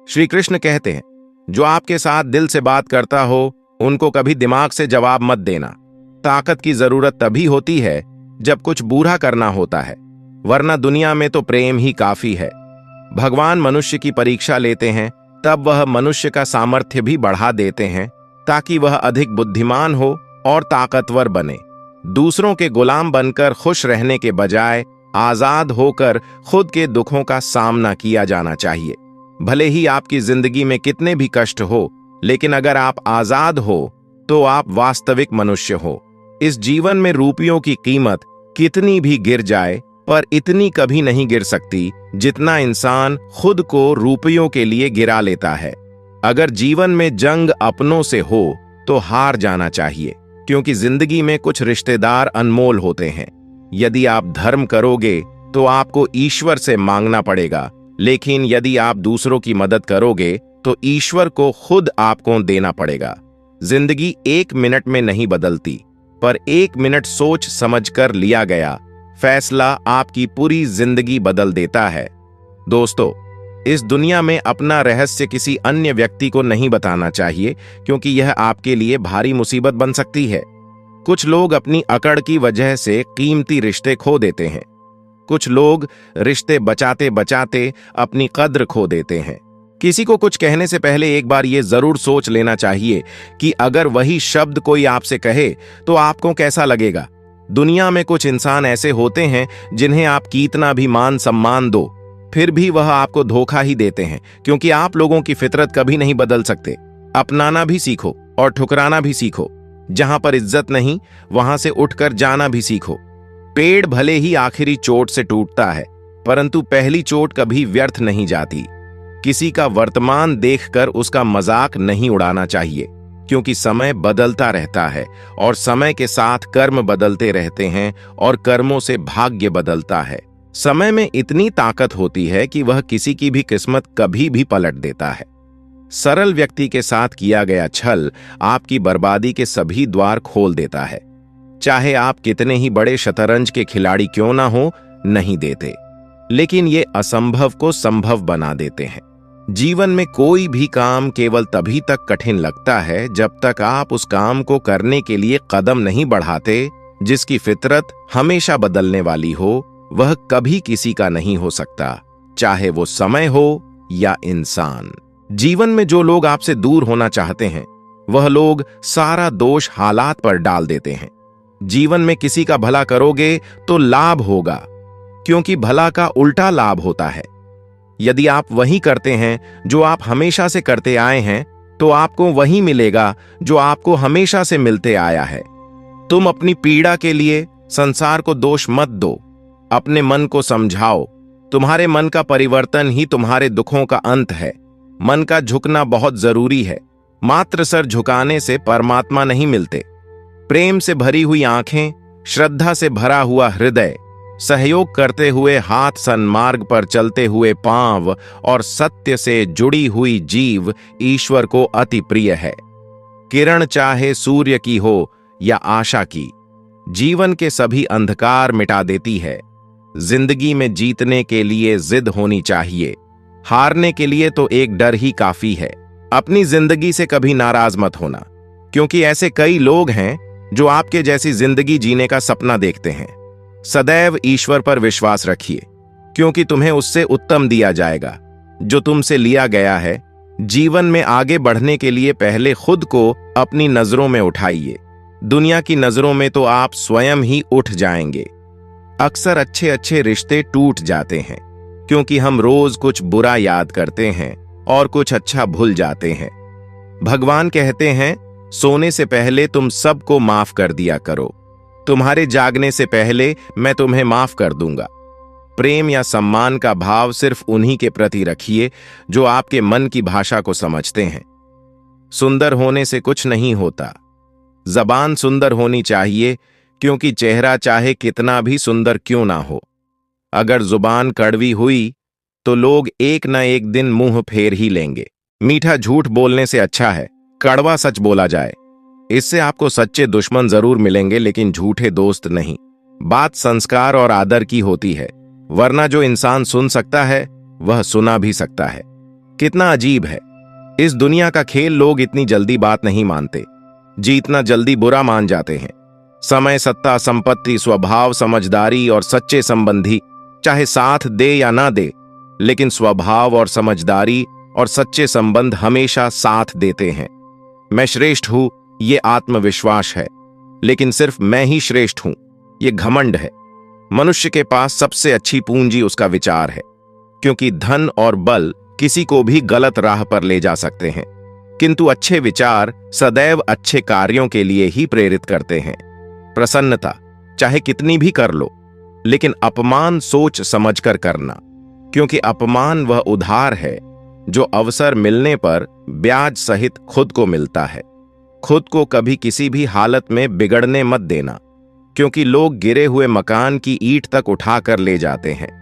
श्री कृष्ण कहते हैं, जो आपके साथ दिल से बात करता हो उनको कभी दिमाग से जवाब मत देना। ताकत की जरूरत तभी होती है जब कुछ बुरा करना होता है, वरना दुनिया में तो प्रेम ही काफी है। भगवान मनुष्य की परीक्षा लेते हैं, तब वह मनुष्य का सामर्थ्य भी बढ़ा देते हैं ताकि वह अधिक बुद्धिमान हो और ताकतवर बने। दूसरों के गुलाम बनकर खुश रहने के बजाय आजाद होकर खुद के दुखों का सामना किया जाना चाहिए। भले ही आपकी जिंदगी में कितने भी कष्ट हो, लेकिन अगर आप आजाद हो तो आप वास्तविक मनुष्य हो। इस जीवन में रुपयों की कीमत कितनी भी गिर जाए, पर इतनी कभी नहीं गिर सकती जितना इंसान खुद को रुपयों के लिए गिरा लेता है। अगर जीवन में जंग अपनों से हो तो हार जाना चाहिए, क्योंकि जिंदगी में कुछ रिश्तेदार अनमोल होते हैं। यदि आप धर्म करोगे तो आपको ईश्वर से मांगना पड़ेगा, लेकिन यदि आप दूसरों की मदद करोगे तो ईश्वर को खुद आपको देना पड़ेगा। जिंदगी 1 मिनट में नहीं बदलती, पर 1 मिनट सोच समझकर लिया गया फैसला आपकी पूरी जिंदगी बदल देता है। दोस्तों, इस दुनिया में अपना रहस्य किसी अन्य व्यक्ति को नहीं बताना चाहिए, क्योंकि यह आपके लिए भारी मुसीबत बन सकती है। कुछ लोग अपनी अकड़ की वजह से कीमती रिश्ते खो देते हैं। कुछ लोग रिश्ते बचाते बचाते अपनी कद्र खो देते हैं। किसी को कुछ कहने से पहले एक बार यह जरूर सोच लेना चाहिए कि अगर वही शब्द कोई आपसे कहे तो आपको कैसा लगेगा। दुनिया में कुछ इंसान ऐसे होते हैं जिन्हें आप कितना भी मान सम्मान दो, फिर भी वह आपको धोखा ही देते हैं, क्योंकि आप लोगों की फितरत कभी नहीं बदल सकते। अपनाना भी सीखो और ठुकराना भी सीखो। जहां पर इज्जत नहीं, वहां से उठकर जाना भी सीखो। पेड़ भले ही आखिरी चोट से टूटता है, परंतु पहली चोट कभी व्यर्थ नहीं जाती। किसी का वर्तमान देखकर उसका मजाक नहीं उड़ाना चाहिए, क्योंकि समय बदलता रहता है और समय के साथ कर्म बदलते रहते हैं और कर्मों से भाग्य बदलता है। समय में इतनी ताकत होती है कि वह किसी की भी किस्मत कभी भी पलट देता है। सरल व्यक्ति के साथ किया गया छल आपकी बर्बादी के सभी द्वार खोल देता है। चाहे आप कितने ही बड़े शतरंज के खिलाड़ी क्यों ना हो, नहीं देते, लेकिन ये असंभव को संभव बना देते हैं। जीवन में कोई भी काम केवल तभी तक कठिन लगता है जब तक आप उस काम को करने के लिए कदम नहीं बढ़ाते। जिसकी फितरत हमेशा बदलने वाली हो, वह कभी किसी का नहीं हो सकता, चाहे वो समय हो या इंसान। जीवन में जो लोग आपसे दूर होना चाहते हैं, वह लोग सारा दोष हालात पर डाल देते हैं। जीवन में किसी का भला करोगे तो लाभ होगा, क्योंकि भला का उल्टा लाभ होता है। यदि आप वही करते हैं जो आप हमेशा से करते आए हैं, तो आपको वही मिलेगा जो आपको हमेशा से मिलते आया है। तुम अपनी पीड़ा के लिए संसार को दोष मत दो, अपने मन को समझाओ। तुम्हारे मन का परिवर्तन ही तुम्हारे दुखों का अंत है। मन का झुकना बहुत जरूरी है। मात्र सर झुकाने से परमात्मा नहीं मिलते। प्रेम से भरी हुई आंखें, श्रद्धा से भरा हुआ हृदय, सहयोग करते हुए हाथ, सन्मार्ग पर चलते हुए पांव और सत्य से जुड़ी हुई जीव ईश्वर को अति प्रिय है। किरण चाहे सूर्य की हो या आशा की, जीवन के सभी अंधकार मिटा देती है। जिंदगी में जीतने के लिए जिद होनी चाहिए, हारने के लिए तो एक डर ही काफी है। अपनी जिंदगी से कभी नाराज मत होना, क्योंकि ऐसे कई लोग हैं जो आपके जैसी जिंदगी जीने का सपना देखते हैं। सदैव ईश्वर पर विश्वास रखिए, क्योंकि तुम्हें उससे उत्तम दिया जाएगा जो तुमसे लिया गया है। जीवन में आगे बढ़ने के लिए पहले खुद को अपनी नजरों में उठाइए। दुनिया की नजरों में तो आप स्वयं ही उठ जाएंगे। अक्सर अच्छे अच्छे रिश्ते टूट जाते हैं, क्योंकि हम रोज कुछ बुरा याद करते हैं और कुछ अच्छा भूल जाते हैं। भगवान कहते हैं, सोने से पहले तुम सबको माफ कर दिया करो। तुम्हारे जागने से पहले मैं तुम्हें माफ कर दूंगा। प्रेम या सम्मान का भाव सिर्फ उन्हीं के प्रति रखिए जो आपके मन की भाषा को समझते हैं। सुंदर होने से कुछ नहीं होता, जबान सुंदर होनी चाहिए, क्योंकि चेहरा चाहे कितना भी सुंदर क्यों ना हो, अगर जुबान कड़वी हुई तो लोग एक न एक दिन मुंह फेर ही लेंगे। मीठा झूठ बोलने से अच्छा है कड़वा सच बोला जाए। इससे आपको सच्चे दुश्मन जरूर मिलेंगे, लेकिन झूठे दोस्त नहीं। बात संस्कार और आदर की होती है, वरना जो इंसान सुन सकता है वह सुना भी सकता है। कितना अजीब है, इस दुनिया का खेल लोग इतनी जल्दी बात नहीं मानते, जीतना जल्दी बुरा मान जाते हैं। समय, सत्ता, संपत्ति, स्वभाव, समझदारी और सच्चे संबंधी चाहे साथ दे या ना दे, लेकिन स्वभाव और समझदारी और सच्चे संबंध हमेशा साथ देते हैं। मैं श्रेष्ठ हूं, ये आत्मविश्वास है, लेकिन सिर्फ मैं ही श्रेष्ठ हूं, ये घमंड है। मनुष्य के पास सबसे अच्छी पूंजी उसका विचार है, क्योंकि धन और बल किसी को भी गलत राह पर ले जा सकते हैं, किंतु अच्छे विचार सदैव अच्छे कार्यों के लिए ही प्रेरित करते हैं। प्रसन्नता चाहे कितनी भी कर लो, लेकिन अपमान सोच समझकर करना, क्योंकि अपमान वह उधार है जो अवसर मिलने पर ब्याज सहित खुद को मिलता है। खुद को कभी किसी भी हालत में बिगड़ने मत देना, क्योंकि लोग गिरे हुए मकान की ईंट तक उठाकर ले जाते हैं।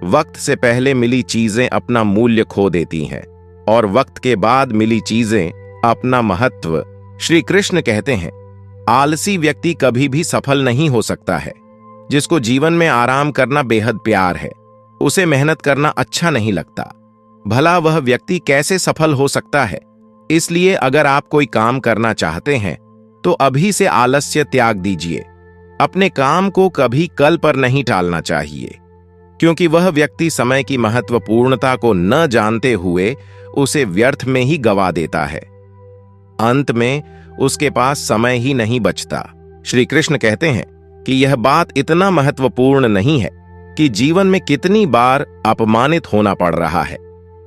वक्त से पहले मिली चीजें अपना मूल्य खो देती हैं और वक्त के बाद मिली चीजें अपना महत्व। श्री कृष्ण कहते हैं, आलसी व्यक्ति कभी भी सफल नहीं हो सकता है। जिसको जीवन में आराम करना बेहद प्यार है, उसे मेहनत करना अच्छा नहीं लगता। भला वह व्यक्ति कैसे सफल हो सकता है? इसलिए अगर आप कोई काम करना चाहते हैं तो अभी से आलस्य त्याग दीजिए। अपने काम को कभी कल पर नहीं टालना चाहिए, क्योंकि वह व्यक्ति समय की महत्वपूर्णता को न जानते हुए उसे व्यर्थ में ही गवा देता है। अंत में उसके पास समय ही नहीं बचता। श्री कृष्ण कहते हैं कि यह बात इतना महत्वपूर्ण नहीं है कि जीवन में कितनी बार अपमानित होना पड़ रहा है,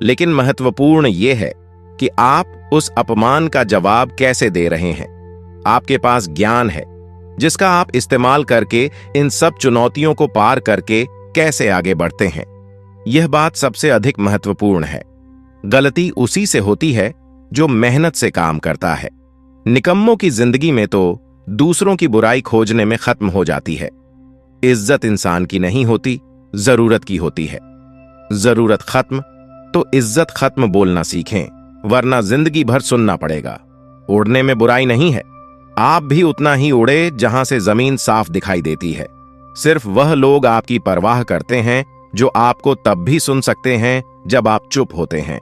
लेकिन महत्वपूर्ण यह है कि आप उस अपमान का जवाब कैसे दे रहे हैं। आपके पास ज्ञान है जिसका आप इस्तेमाल करके इन सब चुनौतियों को पार करके कैसे आगे बढ़ते हैं, यह बात सबसे अधिक महत्वपूर्ण है। गलती उसी से होती है जो मेहनत से काम करता है। निकम्मों की जिंदगी में तो दूसरों की बुराई खोजने में खत्म हो जाती है। इज्जत इंसान की नहीं होती, जरूरत की होती है। जरूरत खत्म तो इज्जत खत्म बोलना सीखें, वरना जिंदगी भर सुनना पड़ेगा। उड़ने में बुराई नहीं है, आप भी उतना ही उड़े जहां से जमीन साफ दिखाई देती है। सिर्फ वह लोग आपकी परवाह करते हैं जो आपको तब भी सुन सकते हैं जब आप चुप होते हैं।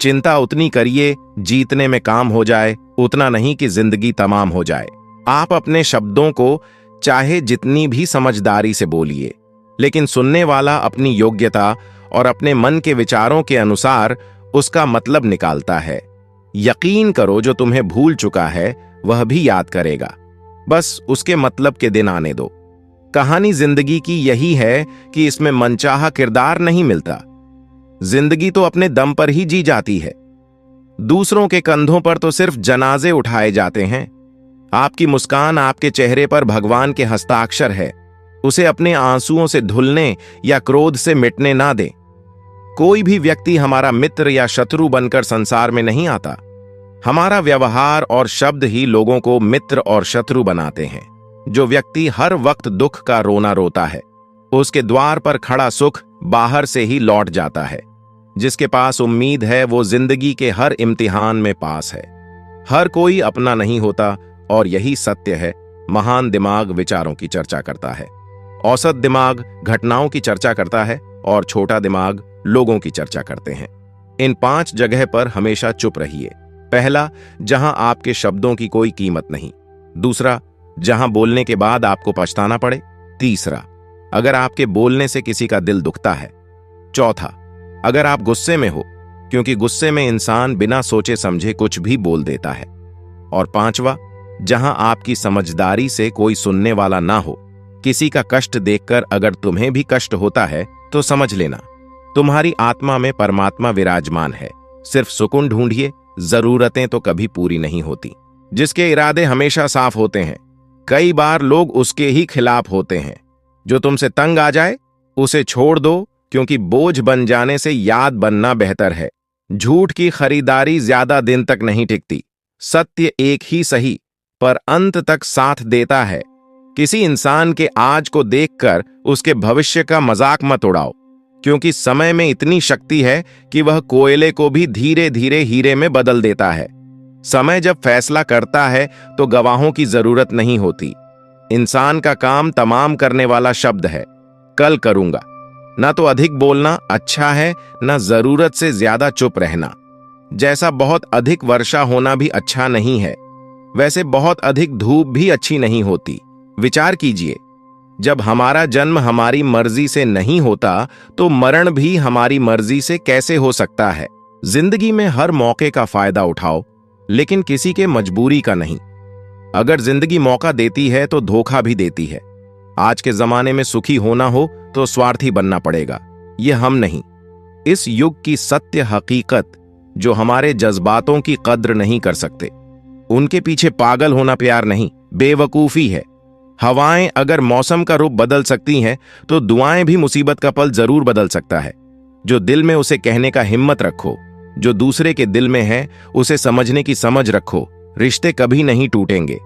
चिंता उतनी करिए जीतने में काम हो जाए, उतना नहीं कि जिंदगी तमाम हो जाए। आप अपने शब्दों को चाहे जितनी भी समझदारी से बोलिए, लेकिन सुनने वाला अपनी योग्यता और अपने मन के विचारों के अनुसार उसका मतलब निकालता है। यकीन करो, जो तुम्हें भूल चुका है वह भी याद करेगा, बस उसके मतलब के दिन आने दो। कहानी जिंदगी की यही है कि इसमें मनचाहा किरदार नहीं मिलता। जिंदगी तो अपने दम पर ही जी जाती है। दूसरों के कंधों पर तो सिर्फ जनाजे उठाए जाते हैं। आपकी मुस्कान आपके चेहरे पर भगवान के हस्ताक्षर है, उसे अपने आंसुओं से धुलने या क्रोध से मिटने ना दें। कोई भी व्यक्ति हमारा मित्र या शत्रु बनकर संसार में नहीं आता। हमारा व्यवहार और शब्द ही लोगों को मित्र और शत्रु बनाते हैं। जो व्यक्ति हर वक्त दुख का रोना रोता है, उसके द्वार पर खड़ा सुख बाहर से ही लौट जाता है। जिसके पास उम्मीद है वो जिंदगी के हर इम्तिहान में पास है। हर कोई अपना नहीं होता, और यही सत्य है। महान दिमाग विचारों की चर्चा करता है, औसत दिमाग घटनाओं की चर्चा करता है, और छोटा दिमाग लोगों की चर्चा करते हैं। इन 5 जगह पर हमेशा चुप रहिए। पहला, जहां आपके शब्दों की कोई कीमत नहीं। दूसरा, जहां बोलने के बाद आपको पछताना पड़े। तीसरा, अगर आपके बोलने से किसी का दिल दुखता है। चौथा, अगर आप गुस्से में हो, क्योंकि गुस्से में इंसान बिना सोचे समझे कुछ भी बोल देता है। और पांचवा, जहां आपकी समझदारी से कोई सुनने वाला ना हो। किसी का कष्ट देखकर अगर तुम्हें भी कष्ट होता है तो समझ लेना तुम्हारी आत्मा में परमात्मा विराजमान है। सिर्फ सुकून ढूंढिए, जरूरतें तो कभी पूरी नहीं होती। जिसके इरादे हमेशा साफ होते हैं, कई बार लोग उसके ही खिलाफ होते हैं। जो तुमसे तंग आ जाए उसे छोड़ दो, क्योंकि बोझ बन जाने से याद बनना बेहतर है। झूठ की खरीदारी ज्यादा दिन तक नहीं टिकती। सत्य एक ही सही, पर अंत तक साथ देता है। किसी इंसान के आज को देखकर उसके भविष्य का मजाक मत उड़ाओ, क्योंकि समय में इतनी शक्ति है कि वह कोयले को भी धीरे धीरे हीरे में बदल देता है। समय जब फैसला करता है तो गवाहों की जरूरत नहीं होती। इंसान का काम तमाम करने वाला शब्द है, कल करूंगा। ना तो अधिक बोलना अच्छा है, ना जरूरत से ज्यादा चुप रहना। जैसा बहुत अधिक वर्षा होना भी अच्छा नहीं है, वैसे बहुत अधिक धूप भी अच्छी नहीं होती। विचार कीजिए, जब हमारा जन्म हमारी मर्जी से नहीं होता तो मरण भी हमारी मर्जी से कैसे हो सकता है। जिंदगी में हर मौके का फायदा उठाओ, लेकिन किसी के मजबूरी का नहीं। अगर जिंदगी मौका देती है तो धोखा भी देती है। आज के जमाने में सुखी होना हो तो स्वार्थी बनना पड़ेगा, ये हम नहीं। इस युग की सत्य हकीकत जो हमारे जज्बातों की कद्र नहीं कर सकते, उनके पीछे पागल होना प्यार नहीं, बेवकूफी है। हवाएं अगर मौसम का रूप बदल सकती हैं तो दुआएं भी मुसीबत का पल जरूर बदल सकता है। जो दिल में उसे कहने का हिम्मत रखो, जो दूसरे के दिल में है उसे समझने की समझ रखो, रिश्ते कभी नहीं टूटेंगे।